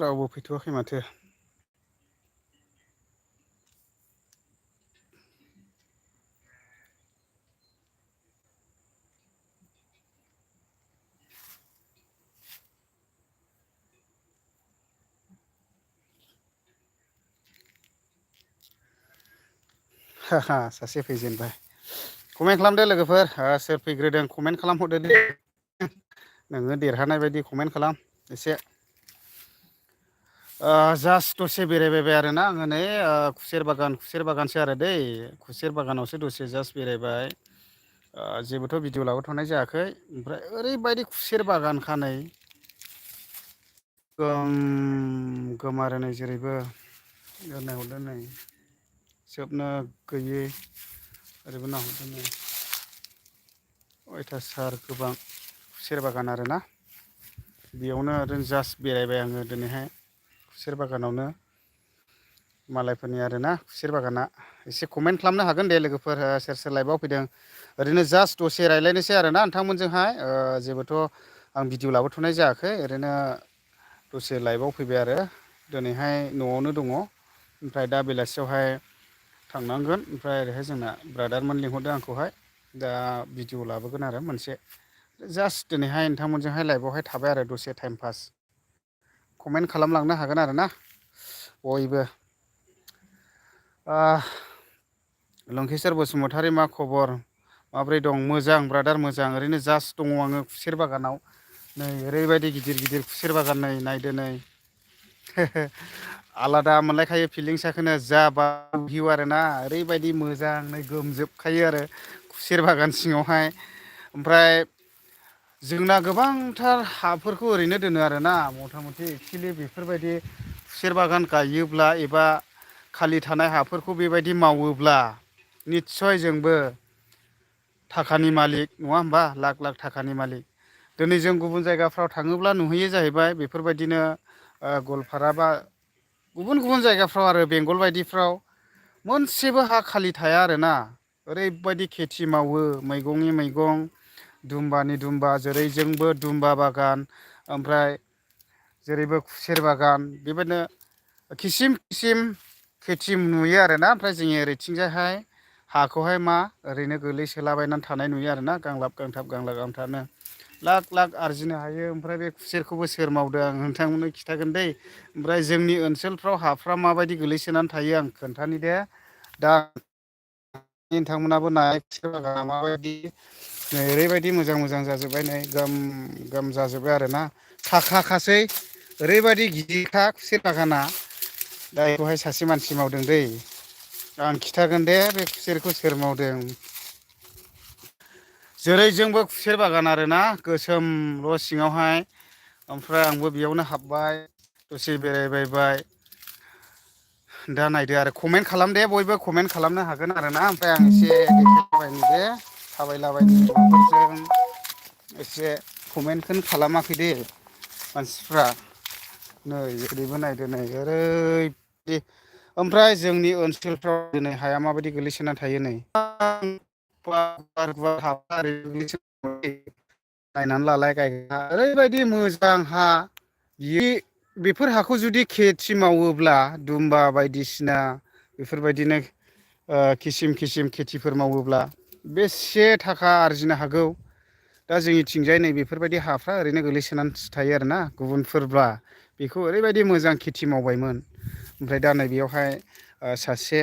रावबो फैथ'वाखै माथो। सासे फैजेनबाय। कमेन्ट खालामदो लोगोफोर सोर फैग्रोदों कमेन्ट खालामहरदो दे। नोङो देरहानाय बायदि कमेन्ट खालाम एसे। जास्ट दसे बेरायबायबाय आरोना आङो नै खुसेर बागानसो आरो दै खुसेर बागानावसो दसे जास्ट बेरायबाय। जेबोथ' भिडिअ लाबोथ'नाय जायाखै ओमफ्राय ओरैबायदि खुसेर बागानखा नै गोम गोम आरो नै जेरैबो नायहरदो नै जोबनो गैयै ओरैबो नाहरदो नै अयथासार गोबां खुसेर बागान आरोना बेयावनो ओरैनो जास्ट बेरायबाय आङो दिनैहाय खुसेर बागानावनो मालायफोरनि आरोना खुसेर बागाना एसे कमेन्ट खालामनो हागोन दे लोगोफोर सोर सोर लाइभआव फैदों ओरैनो जास्ट दसे रायज्लायनोसै आरोना नोंथांमोनजोंहाय जेबोथ' आं भिडिअ लाबोथ'नाय जायाखै ओरैनो दसे लाइभआव फैबाय आरो दिनैहाय न'आवनो दङ ओमफ्राय दा बेलासियावहाय थांनांगोन ओमफ्राय ओरैहाय जोंना ब्रादारमोन लिंहरदों आंखौहाय दा भिडिअ लाबोगोन आरो मोनसे जास्ट दिनैहाय नोंथांमोनजोंहाय लाइभआवहाय थाबाय आरो दसे टाइम पास कमेन्ट खालामलांनो हागोन आरो ना बयबो। लंकेस्वर बसुमतारी मा खबर माब्रै दं मोजां ब्रादार मोजां ओरैनो जास्ट दङ आङो खुसेर बागानाव नै ओरैबायदि गिदिर गिदिर खुसेर बागान नै नायदो नै आलादा मोनलायखायो फिलिंसखौनो जा बा भिउ आरोना ओरैबायदि मोजाङै गोमजोबखायो आरो खुसेर बागान सिङावहाय ओमफ्राय जोंना गोबांथार हाफोरखौ ओरैनो दोनो आरोना मथा मथि एक्सुलि बेफोरबायदि खुसेर बागान गायोब्ला एबा खालि थानाय हाफोरखौ बेबायदि मावोब्ला निस्सय जोंबो थाखानि मालिक नङा होमबा लाख लाख थाखानि मालिक दिनै जों गुबुन जायगाफ्राव थाङोब्ला नुहैयो जाहैबाय बेफोरबायदिनो गवालपारा बा गुबुन गुबुन जायगाफ्राव आरो बेंगल बायदिफ्राव मोनसेबो हा खालि थाया आरोना ओरैबायदि खेथि मावो मैगंनि मैगं दुमबानि दुमबा जेरैजोंबो दुमबा बागान ओमफ्राय जेरैबो खुसेर बागान बेबायदिनो किसिम किसिम खेथि नुयो आरोना ओमफ्राय जोंनि ओरैथिंजायहाय हाखौहाय मा ओरैनो गोलैसोलाबायनानै थानाय नुयो आरोना गांलाब गांथाब गांलाब गांथाबनो लाख लाख आरजिनो हायो ओमफ्राय बे खुसेरखौबो सोर मावदों आं नोंथांमोननो खिन्थागोन दै ओमफ्राय जोंनि ओनसोलफ्राव हाफ्रा माबायदि गोलैसोनानै थायो आं खोन्थानि दे दा नोंथांमोनाबो नाय खुसेर बागाना माबायदि नै ओरैबायदि मोजां मोजां जाजोब्बाय नै गोम गोम जाजोब्बाय आरोना थाखाखासै ओरैबायदि गिदिरखा खुसेर बागाना दा बेखौहाय सासे मानसि मावदों दै आं खिन्थागोन दे बे खुसेरखौ सोर मावदों जेरै जोंबो खुसेर बागान आरोना गोसोमल' सिङावहाय ओमफ्राय आंबो बेयावनो हाबबाय दसे बेरायबायबाय दा नायदो आरो कमेन्ट खालाम दे बयबो कमेन्ट खालामनो हागोन आरोना ओमफ्राय आं एसे देखायलाबायनो दे थाबायलाबायनो माबाफोरजों एसे कमेन्टखौनो खालामाखै दे मानसिफ्रा नै ओरैबो नायदो नै ओरैबायदि ओमफ्राय जोंनि ओनसोलफ्राव दिनै हाया माबायदि गोग्लैसोनानै थायो नै गुवार गुवार हाफ्रा नायनानै लालाय गायग्रा ओरैबायदि मोजां हा बि बेफोर हाखौ जुदि खेथि मावोब्ला दुमबा बायदिसिना बेफोरबायदिनो किसिम किसिम खेथिफोर मावोब्ला बेसे थाखा आरजिनो हागौ दा जोंनिथिंजाय नै बेफोरबायदि हाफ्रा ओरैनो गोलैसोनानै थायो आरोना गुबुनफोरब्ला बेखौ ओरैबायदि मोजां खेथि मावबायमोन ओमफ्राय दा नै बेयावहाय सासे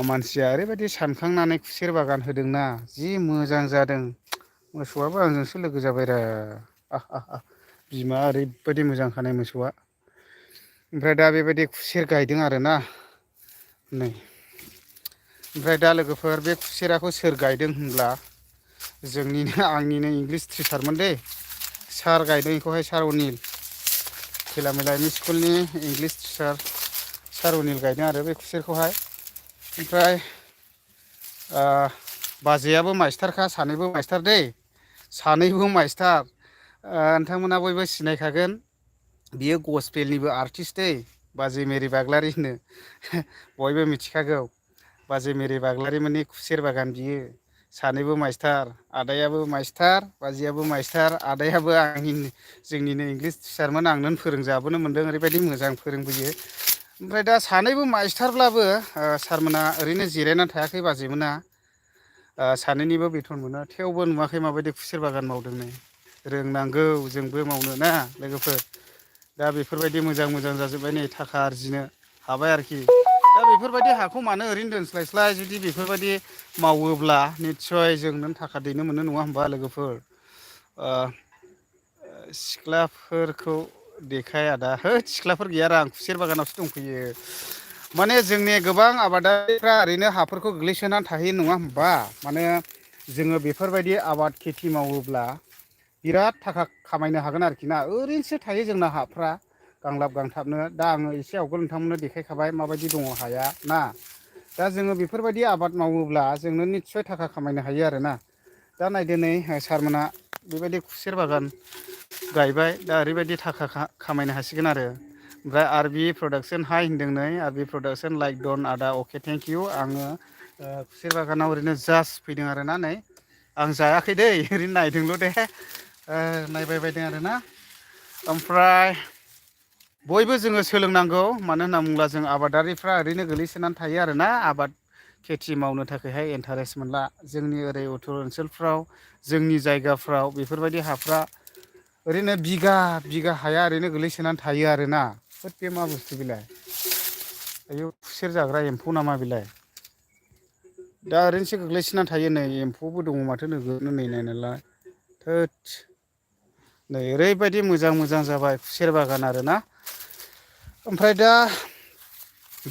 मानसिया ओरैबायदि सानखांनानै खुसेर बागान होदोंना जि मोजां जादों मोसौआबो आंजोंसो लोगो जाबायरा बिमा ओरैबायदि मोजां खानाय मोसौआ ओमफ्राय दा बेबायदि खुसेर गायदों आरोना नै ओमफ्राय दा लोगोफोर बे खुसेराखौ सोर गायदों होनब्ला जोंनिनो आंनिनो इंलिस टिचारमोन दै सार गायदों बेखौहाय सार अनिल खैला मैला एम इ स्कुलनि इंलिस टिचार सार अनिल गायदों आरो बे खुसेरखौहाय ओमफ्राय बाजैयाबो मास्टारखा सानैबो मास्टार दै सानैबो मास्टार नोंथांमोना बयबो सिनायखागोन बियो गसपेलनिबो आर्टिस्ट दै बाजै मेरि बाग्लारि होनो बयबो मिथिखागौ बाजै मेरि बाग्लारि मोननि खुसेर बागान बियो सानैबो मास्टार, आदायाबो मास्टार, बाजैयाबो मास्टार, आदायाबो आंनि जोंनिनो इंलिस टिचारमोन, आंनो फोरोंजाबोनो मोन्दों, ओरैबायदि मोजां फोरोंबोयो। ओमफ्राय दा सानैबो मास्टारब्लाबो सारमोना ओरैनो जिरायनानै थायाखै बाजैमोना, सानैनिबो बेथन मोनो, थेवबो नुवाखै माबायदि खुसेर बागान मावदोंनो। रोंनांगौ जोंबो मावनो ना लोगोफोर। दा बेफोरबायदि मोजां मोजां जाजोब्बाय नै, थाखा आरजिनो हाबाय आरोखि। दा बेफोरबायदि हाखौ मानो ओरैनो दोनस्लायस्लाय जुदि बेफोरबायदि मावोब्ला निस्सय जों नों थाखा दैनो मोनो, नङा होमबा लोगोफोर? सिख्लाफोरखौ देखाया दा, होद सिख्लाफोर गैया र', आं खुसेर बागानावसो दंफैयो। माने जोंनि गोबां आबादारिफ्रा ओरैनो हाफोरखौ गोग्लैसोनानै थाहैयो, नङा होमबा? माने जोङो बेफोरबायदि आबाद खेथि मावोब्ला बिराद थाखा खामायनो हागोन आरोखि ना। ओरैनोसो थायो जोंना हाफ्रा गांलाब गांथाबनो। दा आङो एसे आवगोल नोंथांमोननो देखायखाबाय माबायदि दङ हाया ना। दा जोङो बेफोरबायदि आबाद मावोब्ला जोंनो निस्सय थाखा खामायनो हायो आरोना। दा नायदो नै सारमोना बेबायदि खुसेर बागान गायबाय, दा ओरैबायदि थाखा खामायनो हासिगोन आरो। ओमफ्राय आरबि प्रडाक्सन हाय होनदों नै, आरबि प्रडाक्सन लाइक दन आदा, अके थेंक इउ। आङो खुसेर बागानाव ओरैनो जास्ट फैदों आरोना नै, आं जायाखै दै, ओरैनो नायदोंल' दे, नायबाय बायदों आरोना। ओमफ्राय बयबो जोङो सोलोंनांगौ, मानो होनना बुङोब्ला जों आबादारिफ्रा ओरैनो गोलैसोनानै थायो आरोना। आबाद खेथि मावनो थाखायहाय इन्टारेस्ट मोनला। जोंनि ओरै उत्तर ओनसोलफ्राव, जोंनि जायगाफ्राव बेफोरबायदि हाफ्रा ओरैनो बिगा बिगा हाया ओरैनो गोलैसोनानै थायो आरोना। होद बे मा बुस्थु बेलाय, आयौ खुसेर जाग्रा एम्फौ नामा बेलाय? दा ओरैनोसो गोग्लैसोना थायो नै, एम्फौबो दङ माथो नोगोदनो नै नायनायलाय। थोद नै ओरैबायदि मोजां मोजां जाबाय खुसेर बागान आरोना। ओमफ्राय दा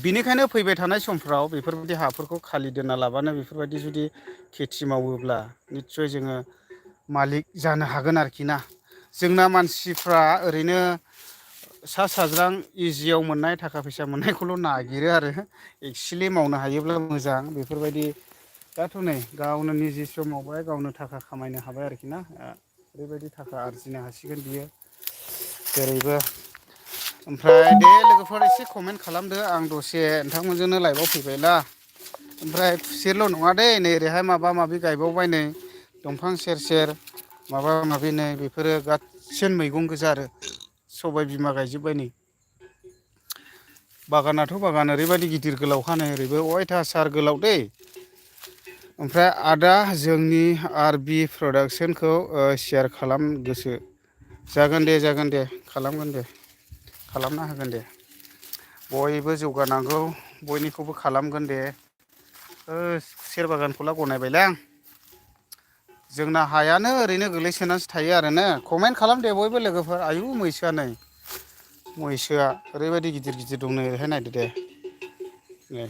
बिनिखायनो फैबाय थानाय समफ्राव बेफोरबायदि हाफोरखौ खालि दोनना लाबानो बेफोरबायदि जुदि खेथि मावोब्ला निस्सय जोङो मालिक जानो हागोन आरोखि ना। जोंना मानसिफ्रा ओरैनो सा साज्रां इजियाव मोननाय थाखा फैसा मोननायखौल' नागिरो आरो। एक्सुलि मावनो हायोब्ला मोजां बेफोरबायदि। दाथ' नै गावनो निजेस्व मावबाय, गावनो थाखा खामायनो हाबाय आरोखि ना। ओरैबायदि थाखा आरजिनो हासिगोन बियो जेरैबो। ओमफ्राय दे लोगोफोर एसे कमेन्ट खालामदो, आं दसे नोंथांमोनजोंनो लाइभआव फैबायला। ओमफ्राय खुसेरल' नङा दै, नै ओरैहाय माबा माबि गायबावबाय नै दंफां सेर सेर, माबा माबि नै बेफोरो गासिन मैगं गोजा आरो। सबाय बिमा गायजोब्बाय नै। बागानाथ' बागान ओरैबायदि गिदिर गोलावखा नै, ओरैबो अयथासार गोलाव दै। ओमफ्राय आदा जोंनि आरबि प्रडाक्सनखौ सेयार खालाम गोसो जागोन दे, जागोन दे, खालामगोन दे, खालामना होगोन दे। बयबो जौगानांगौ, बयनिखौबो खालामगोन दे। खुसेर बागानखौला गनायबायलै आं। जोंना हायानो ओरैनो गोग्लैसोनानैसो थायो आरोना। कमेन्ट खालाम दे बयबो लोगोफोर। आयु मैसोआ नै, मैसोआ ओरैबायदि गिदिर गिदिर दं नै, ओरैहाय नायदो दे नै,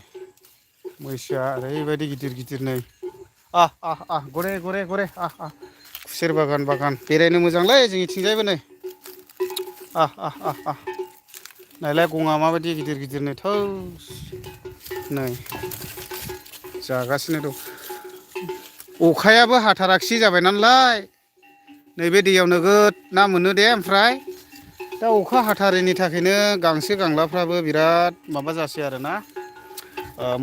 मैसोआ ओरैबायदि गिदिर गिदिर नै। गरे गरे गरे, खुसेर बागान बागान बेरायनो मोजांलै जोंनिथिंजायबो नै। नायलाय गङा माबायदि गिदिर गिदिर नै, थोस नै जागासिनो दं। अखायाबो हाथाराखिसै जाबाय नालाय, नैबे दैयाव नोगोद ना मोनो दे। ओमफ्राय दा अखा हाथारैनि थाखायनो गांसो गांलाफ्राबो बिराद माबा जासै आरोना।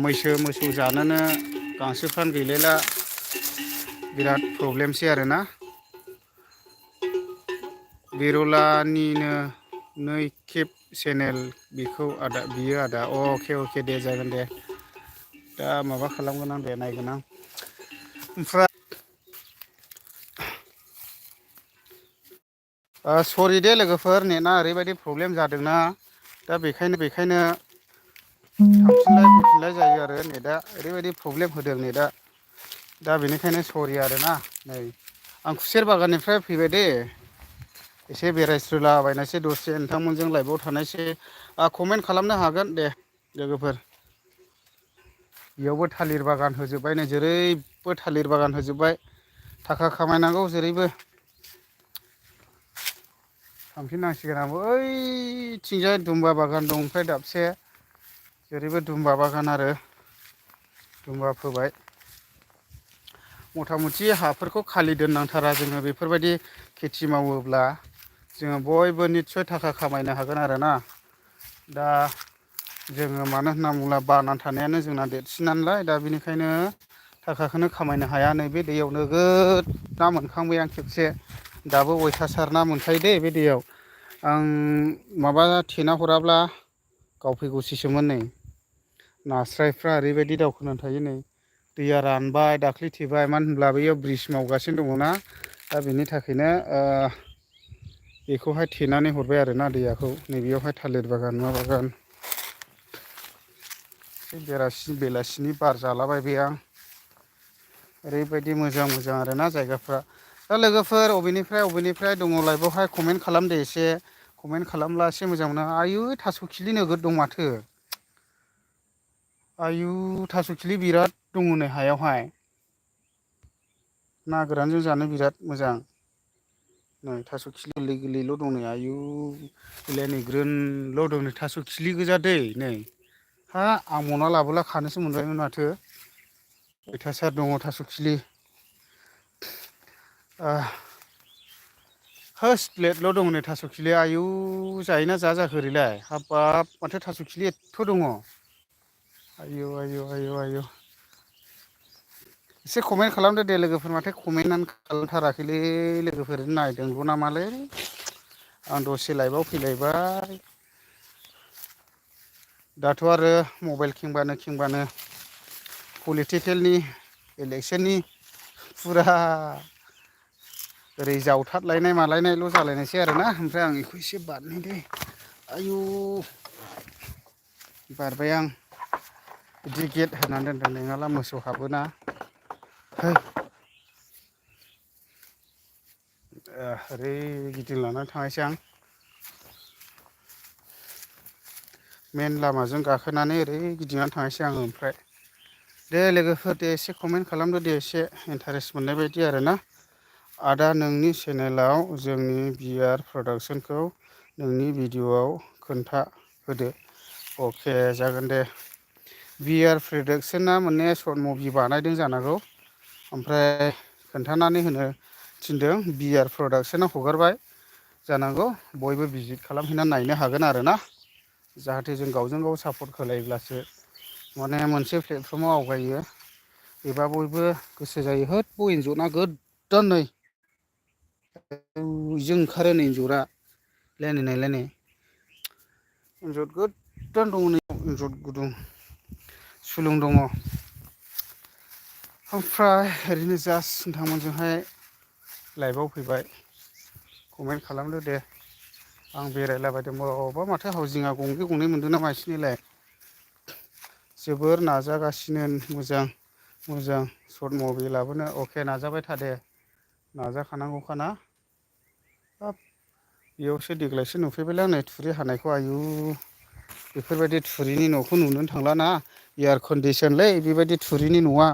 मैसो मोसौ जानोनो गांसोफ्रानो गैलायला, बिराद प्रब्लेमसै आरोना। बिरलानिनो नै खेब चेनेल, बिखौ आदा बियो आदा, अके अके दे, जागोन दे। दा माबा खालामगोन आं दे, नायगोन आं। ओमफ्राय सरि दे लोगोफोर, नेटआ ओरैबायदि प्रब्लेम जादोंना। दा बेखायनो थांफिनलाय फैफिनलाय जायो आरो, नेटआ ओरैबायदि प्रब्लेम होदों नेटआ। दा बेनिखायनो सरि आरोना। नै आं खुसेर बागाननिफ्राय फैबाय दे, एसे बेरायस्रोलाबायनायसै दसे नोंथांमोनजों लाइभआव थानायसै। कमेन्ट खालामनो हागोन दे लोगोफोर। बेयावबो थालिर बागान होजोब्बाय नै, जेरैबो थालिर बागान होजोब्बाय। थाखा खामायनांगौ जेरैबो। थांफिननांसिगोन आंबो, ओइथिंजाय दुमबा बागान दं ओमफ्राय दाबसे, जेरैबो दुमबा बागान आरो, दुमबा फोबाय। मथा मथि हाफोरखौ खालि दोननांथारा जोङो बेफोरबायदि खेथि मावोब्ला। जोङो बयबो निस्सय थाखा खामायनो हागोन आरोना। दा जोङो मानो होनना बुङोब्ला बानानै थानायानो जोंना देरसिन नालाय, दा बेनिखायनो थाखाखौनो खामायनो हाया नैबे दैयाव नोगोद ना मोनखांबाय आं खेबसे दाबो अयथासार ना मोनखायो दे बे दैयाव आं माबा थेना हराब्ला गावफैगौसैसोमोन नै नास्रायफ्रा ओरैबायदि दावखोनानै थायो नै दैया रानबाय दाख्लै थेबाय मानो होनब्ला बैयाव ब्रिज मावगासिनो दङना दा बेनि थाखायनो बेखौहाय थेनानै हरबाय आरोना दैयाखौ नैबेयावहाय थालिर बागान मा बागान बेलासिनि बार जालाबायबाय आं ओरैबायदि मोजां मोजां आरोना जायगाफ्रा दा लोगोफोर अबेनिफ्राय दङ लाइभआवहाय कमेन्ट खालामदो एसे कमेन्ट खालामब्ला एसे मोजां मोनो आयु थास' खिलि नोगोद दं माथो आयु थास' खिलि बिराद दङ नै हायावहाय ना गोरानजों जानो बिराद मोजां नै थास' खिलि गोरलै गोरलैल' दं नै आयु बेलाय नै ग्रोनल' दं नै थास' खिलि गोजा दै नै हा आं मना लाबोला खानोसो मोनबायमोन माथो अयथासार दङ थास' खिलि होस प्लेटल' दं नै थास' खिलिया आयु जायोना जाया जाखो ओरैलाय हाबाब माथो थास' खिलि एथथ' दङ आयु आयु आयु आयु एसे कमेन्ट खालामदो दे लोगोफोर माथो कमेन्टआनो खालामथाराखैलै लोगोफोर नायदोंल' नामालै आं दसे लाइभआव फैलायबाय दाथ' आरो मबाइल खेंबानो पलिटिकेलनि इलेक्सननि फुरा ओरै जावथादलायनाय मालायनायल' जालायनायसै आरोना ओमफ्राय आं बेखौ एसे बारनि दै आयु बारबाय आं बिदि गेट होनानै दोनदों नङाब्ला मोसौ हाबोना है ओरै गिदिं लानानै थांनायसै आं मेन लामाजों गाखोनानै ओरै गिदिंनानै थांनायसै आङो ओमफ्राय दे लोगोफोर दे एसे कमेन्ट खालामदो दे एसे इन्टारेस्ट मोननाय बायदि आरोना आदा नोंनि चेनेलाव जोंनि बियार प्रडाक्सनखौ नोंनि भिडिअ'आव खोन्था होदो अके जागोन दे बियार प्रडाक्सना माने सर्ट मुभि बानायदों जानांगौ ओमफ्राय खोन्थानानै होनो थिनदों बिआर प्रडाक्सनाव हगारबाय जानांगौ बयबो भिजिट खालामहैनानै नायनो हागोन आरोना जाहाथे जों गावजों गाव सापर्ट होलायब्लासो माने मोनसे प्लेटफर्माव आवगायो एबा बयबो गोसो जायो होद ब एन्जरना गोदान नै जों ओंखारो नै एन्जरा नायलाय नै एन्जर गोदान दङ नै एन्जर गुदुं सुलुं दङ ओमफ्राय ओरैनो जास्ट नोंथांमोनजोंहाय लाइभआव फैबाय कमेन्ट खालामदो दे आं बेरायलाबायदों अबावबा माथो हावजिङा गंनै गंनै मोनदों नामा बिसोरनिलाय जोबोर नाजागासिनो मोजां मोजां सर्ट मुभि लाबोनो अके नाजाबाय था दे नाजाखानांगौखाना हाब बेयावसो देग्लायसो नुफैबायलां नै थुरि हानायखौ आयु बेफोरबायदि थुरिनि न'खौ नुनो थांलाना एयार कन्डिसनलै बेबायदि थुरिनि न'आ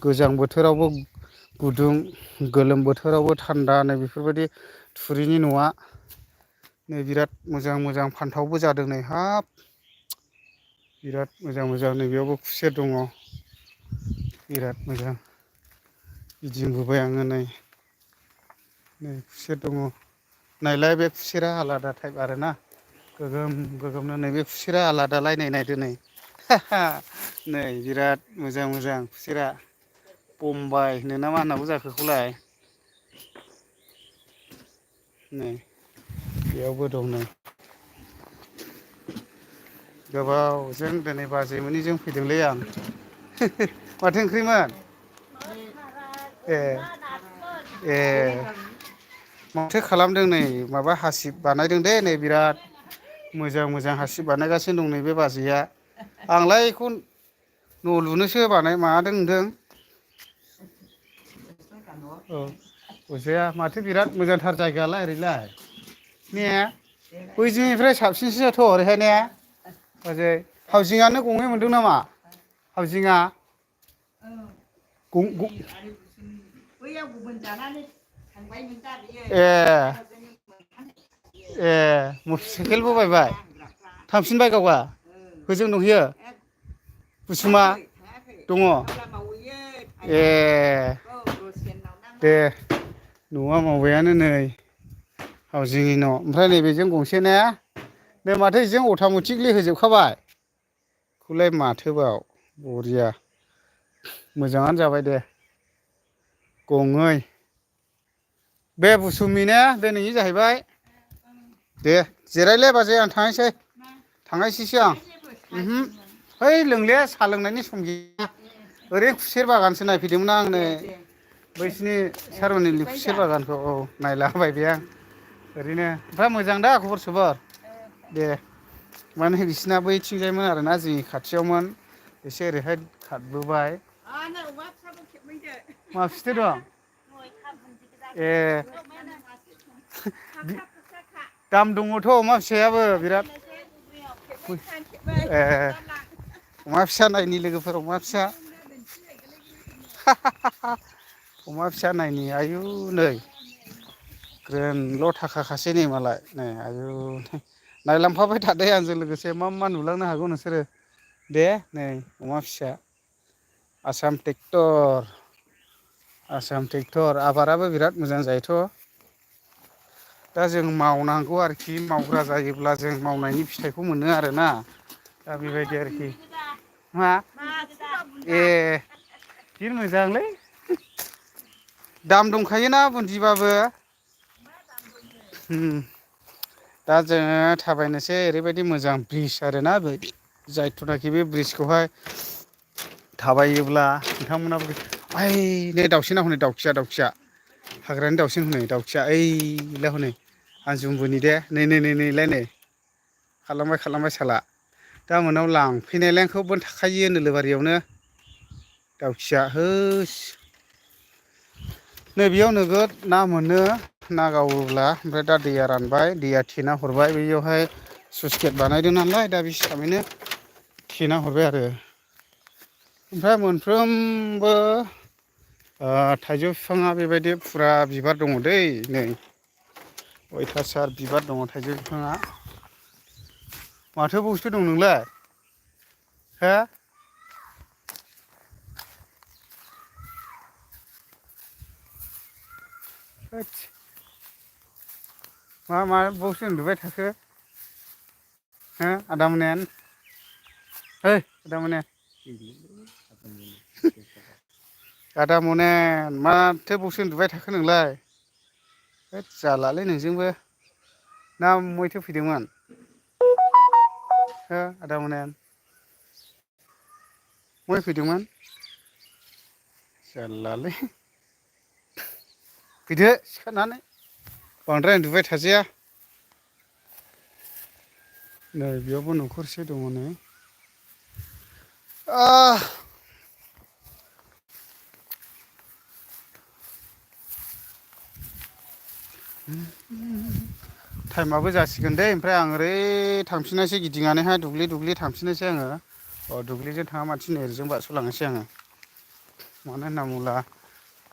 गोजां बोथोरावबो गुदुं गोलोम बोथोरावबो थान्दा नै बेफोरबायदि थुरिनि न'आ नै बिराद मोजां मोजां फान्थावबो जादों नै हाब बिराद मोजां मोजां नैबेयावबो खुसेर दङ बिराद मोजां गिदिंबोबाय आङो नै खुसेर दङ नायलाय बे खुसेरा आलादा टाइप आरोना गोगोम गोगोमनो नैबे खुसेरा आलादालाय नै नायदो नै नै बिराद मोजां मोजां खुसेरा बम्बाइ होनो ना मा होननांगौ जाखो बेखौलाय नै बेयावबो दं नै गोबावजों दिनै बाजैमोननिजों फैदोंलै आं माथो ओंख्रिमोन ए ए माथो खालामदों नै माबा हासिब बानायदों दे नै बिराद मोजां मोजां हासिब बानायगासिनो दं नै बे बाजैया आंलाय बेखौ न' लुनोसो माबादों नंदों औ अजाया माथो बिराद मोजांथार जायगायालाय ओरैलाय ने बैजोंनिफ्राय साबसिनसो जाथ' ओरैहाय ने ओजै हावजिङानो गंनै मोनदों नामा हावजिङा बैयाव गुबुन जानानै थांबायमोन दा बियो ए ए मटर साइकेलबो बायबाय थांफिनबाय गावगा होजों दंहैयो कुसुमा दङ ए दे न'आ मावबायानो नै हावजिंनि न' ओमफ्राय नैबेजों गंसे ने नै माथो बेजों अट'मेटिकलि होजोबखाबाय खौलाय माथोबाव बरिया मोजाङानो जाबाय दे गङै बे बुसुमिना बे नोंनि जाहैबाय दे जिरायलै बाजै आं थांनोसै थांनायसैसो आं है लोंले साहा लोंनायनि सम गैया ओरैनो खुसेर बागानसो नायफैदोंमोन आं नै बैसिनि सारमोननि खुसेर बागानखौ औ नायलाबायबाय आं ओरैनो ओमफ्राय मोजां दा खबर सबर दे माने बिसिना बैथिंजायमोन आरोना जोंनि खाथियावमोन एसे ओरैहाय खारबोबाय मा फिथोर दं ए दाम दङथ' अमा फिसायाबो बिराद ए अमा फिसा नायनि लोगोफोर अमा फिसा अमा फिसा नायनि आयु नै ग्रोनल' थाखाखासै नै मालाय नै आयु नायलांफाबाय थादो आंजों लोगोसे मा मा नुलांनो हागौ नोंसोरो दे नै अमा फिसा आसाम ट्रेक्टर आबादाबो बिराद मोजां जायोथ' दा जों मावनांगौ आरोखि मावग्रा जायोब्ला जों मावनायनि फिथाइखौ मोनो आरोना दा बेबायदि आरोखि मा ए जि मोजांलै दाम दंखायोना बुन्दिबाबो दा जोङो थाबायनोसै ओरैबायदि मोजां ब्रिज आरोना जायथुनाखि बे ब्रिजखौहाय थाबायोब्ला नोंथांमोनाबो ओइ नै दाउसिना हनै दाउखिया हाग्रानि दाउसिन हनै दाउखिया ओइला हनै आं जुम्बुनि दे नै नै नै नैलाय नै खारलांबाय साला दा मोनायाव लांफैनायलाय आंखौबो थाखायो नोलोबारियावनो दाउखिया होस नैबेयाव नोगोद ना मोनो ना गावोब्ला ओमफ्राय दा दैया रानबाय दैया थेना हरबाय बैयावहाय सुइस गेट बानायदों नालाय दा बे हिसाबैनो थेना हरबाय आरो ओमफ्राय मोनफ्रोमबो थाइजौ बिफाङा बेबायदि फुरा बिबार दङ दै नै अयथासार बिबार दङ थाइजौ बिफाङा माथो बुस्थु दं नोंलाय हो होद मा बावसो उन्दुबाय थाखो हो आदामनेन है आदामनेन आदामनेन माथो बावसो उन्दुबाय थाखो नोंलाय होद जालालै नोंजोंबो ना मैथो फैदोंमोन हो आदामनेन महाय फैदोंमोन जारलालै फैदो सिखारनानै बांद्राय उन्दुबाय थाजाया नै बेयावबो न'खरसे दङ नै टाइमाबो जासिगोन दे ओमफ्राय आं ओरै थांफिननोसै गिदिंनानैहाय दुब्लि थांफिननोसै आङो दुब्लिजों थाङा माथिं ओरैजों बारस'लांनोसै आङो मानो होनना बुङोब्ला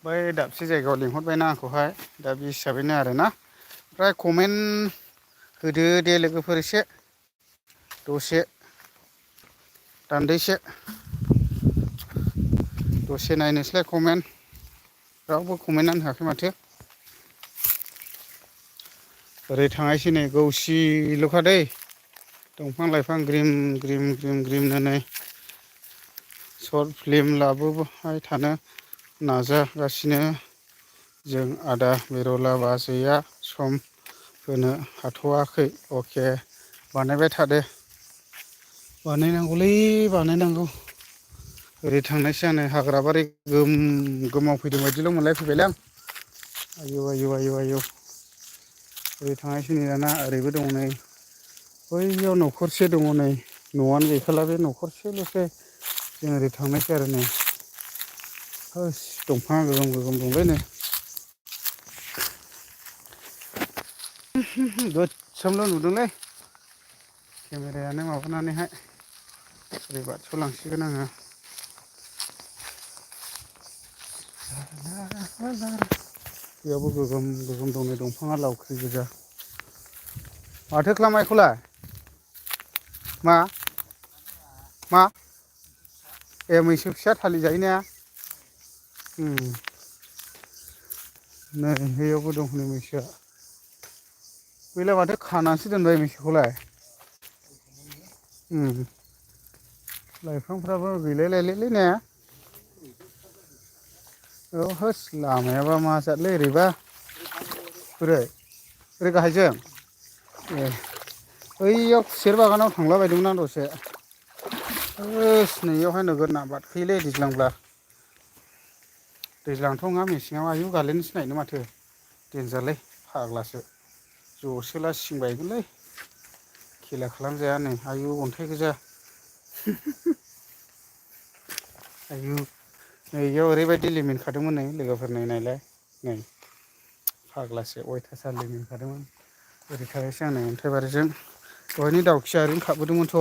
बै दाबसे जायगायाव लिंहरबायना आंखौहाय दा बे हिसाबैनो आरोना ओमफ्राय कमेन्ट होदो दे लोगोफोर एसे दसे दान्दैसे दसे नायनोसैलाय कमेन्ट रावबो कमेन्टआनो होआखै माथो ओरै थांनायसै नै गौसिल'खा दै दंफां लाइफां ग्रिम ग्रिम ग्रिम ग्रिमनो नै सर्ट फिल्म लाबोबाय थानो नाजागासिनो जों आदा बिरला बाजैया सम होनो हाथ'वाखै अके बानायबाय थादो बानायनांगौलै बानायनांगौ ओरै थांनायसै आं नै हाग्रा बारि गोम गोमावफैदों बायदिल' मोनलायफैबायलै आं आयौ आयौ आयौ आयौ ओरै थांनायसै नै दाना ओरैबो दङ नै बैयाव न'खरसे दङ नै न'आनो गैखाला बे न'खरसेल'सै जों ओरै थांनायसै आरो नै होस दंफाङा गोगोम गोगोम दंलै नै गोसोमल' नुदोंलै केमेरायानो माबानानैहाय ओरै बारस'लांसिगोन आङो बेयावबो गोगोम गोगोम दं नै दंफाङा लावख्रि गोजा माथो खालामनाय एखौलाय मा ए मैसो फिसा थालि जायो ना नै बैयावबो दं हनै मैसोआ बैलाय माथो खानानैसो दोनबाय मैसोखौलाय लाइफांफ्राबो गैलायलायलै ने औ होस लामायाबा मा जातलै ओरैबा बोरै ओरै गाहायजों ए बैयाव खुसेर बागानाव थांला बायदोंमोन आं दसे होस नैयावहाय नोगोद ना बारखोयोलै दैज्लांब्ला दैज्लांथ' नङा मेसेङाव आयु गालिनोसो नायनो माथो देनजारलै फाग्लासो जसोला सिं बायगोनलै खेला खालामजाया नै आयु अन्थाइ गोजा आयु नै इयाव ओरैबायदि लिमोनखादोंमोन नै लोगोफोर नै नायलाय नै फाग्लासो अयथासार लिमोनखादोंमोन ओरै थांनोसै आं नै अन्थाइबारिजों दहायनि दाउखिया ओरैनो खारबोदोंमोनथ'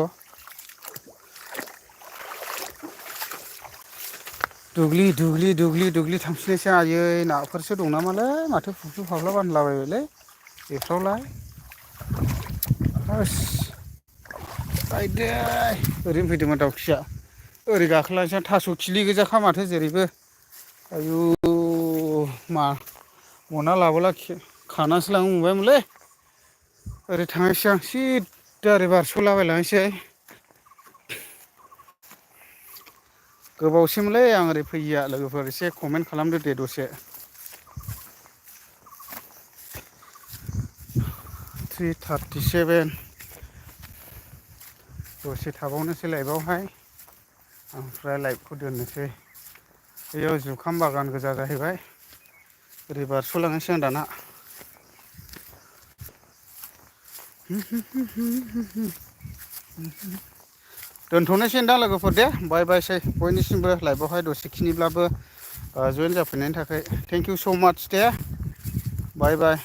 दुग्लि थांफिनोसै आयै नाफोरसो दं नामालै माथो फुख्रि फाग्ला बानलाबायबायलै बेफ्रावलाय होस आयदै ओरैनो फैदोंमोन दाउखिया ओरै गाखोलांसै आं थास' खिलि गोजाखा माथो जेरैबो आयु मा मना लाबोला खानासो लांनो मोनबायमोनलै ओरै थांनोसै आं सिद्दा ओरै बारस'लाबायलांनोसै गोबावसैमोनलै आं ओरै फैयिया लोगोफोर एसे कमेन्ट खालामदो दे दसे 3:37 दसे थाबावनोसै लाइभआवहाय ओमफ्राय लाइभखौ दोननोसै बेयाव जुखाम बागान गोजा जाहैबाय ओरै बारस'लांनोसै आं दाना दोनथ'नोसै नोंदां लोगोफोर दे बाय बायसै बयनिसिमबो लाइभआवहाय दसेखिनिब्लाबो जयेन जाफैनायनि थाखाय थेंक इउ स' माच दे बाय बाय